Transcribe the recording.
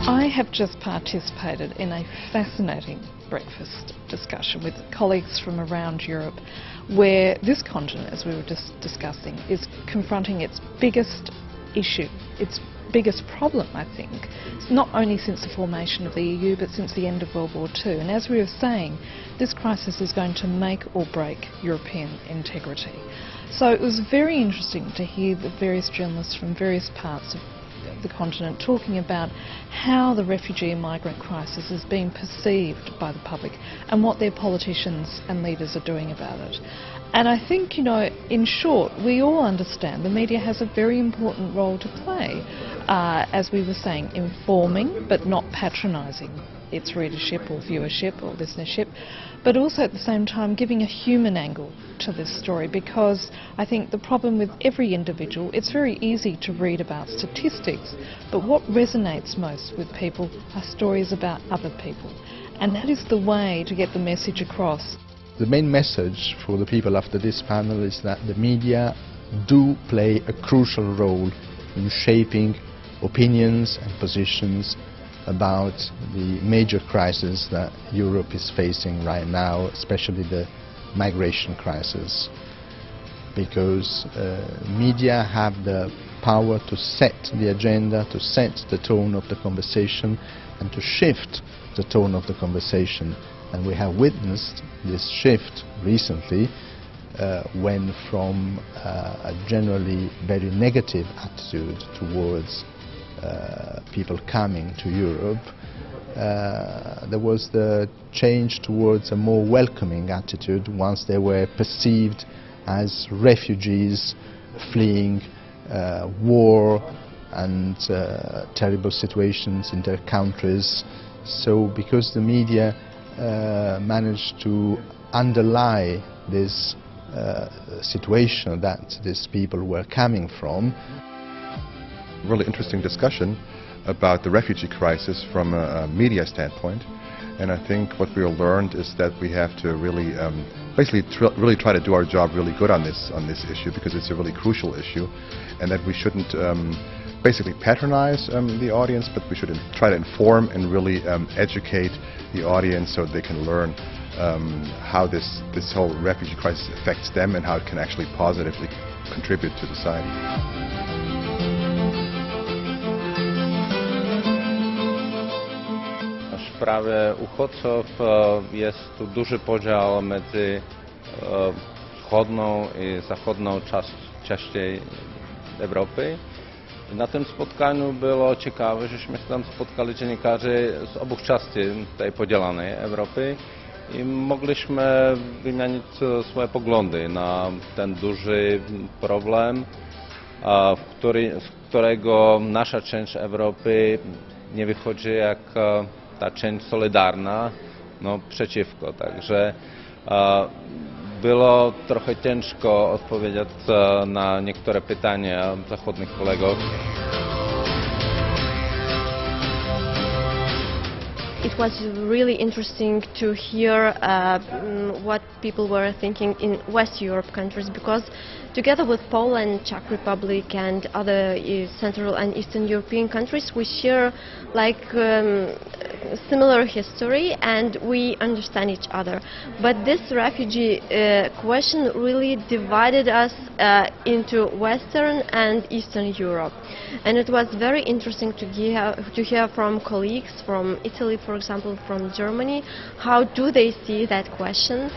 I have just participated in a fascinating breakfast discussion with colleagues from around Europe where this continent, as we were just discussing, is confronting its biggest issue, its biggest problem, I think, not only since the formation of the EU but since the end of World War II. And as we were saying, this crisis is going to make or break European integrity. So it was very interesting to hear the various journalists from various parts of the continent talking about how the refugee and migrant crisis is being perceived by the public and what their politicians and leaders are doing about it. And I think, you know, in short, we all understand the media has a very important role to play, as we were saying, informing but not patronising its readership or viewership or listenership, but also at the same time giving a human angle to this story, because I think the problem with every individual, it's very easy to read about statistics, but what resonates most with people are stories about other people, and that is the way to get the message across. The main message for the people after this panel is that the media do play a crucial role in shaping opinions and positions about the major crisis that Europe is facing right now, especially the migration crisis, because media have the power to set the agenda, to set the tone of the conversation and to shift the tone of the conversation. And we have witnessed this shift recently when from a generally very negative attitude towards people coming to Europe, there was the change towards a more welcoming attitude once they were perceived as refugees fleeing war and terrible situations in their countries. So because the media managed to underlie this situation that these people were coming from. Really interesting discussion about the refugee crisis from a media standpoint, and I think what we learned is that we have to really really try to do our job really good on this issue, because it's a really crucial issue, and that we shouldn't basically patronize the audience, but we should try to inform and really educate the audience so they can learn how this whole refugee crisis affects them and how it can actually positively contribute to society. W sprawie uchodźców jest tu duży podział między wschodnią i zachodnią częścią Europy. Na tym spotkaniu było ciekawe, żeśmy tam spotkali dziennikarzy z obu części tej podzielanej Europy i mogliśmy wymienić swoje poglądy na ten duży problem, z którego nasza część Europy nie wychodzi jak ta część solidarna, no, przeciwko. Także było trochę ciężko odpowiedzieć na niektóre pytania zachodnich kolegów. It was really interesting to hear what people were thinking in West Europe countries, because together with Poland, Czech Republic and other Central and Eastern European countries, we share like similar history and we understand each other. But this refugee question really divided us into Western and Eastern Europe. And it was very interesting to hear from colleagues from Italy, for example, from Germany, how do they see that question.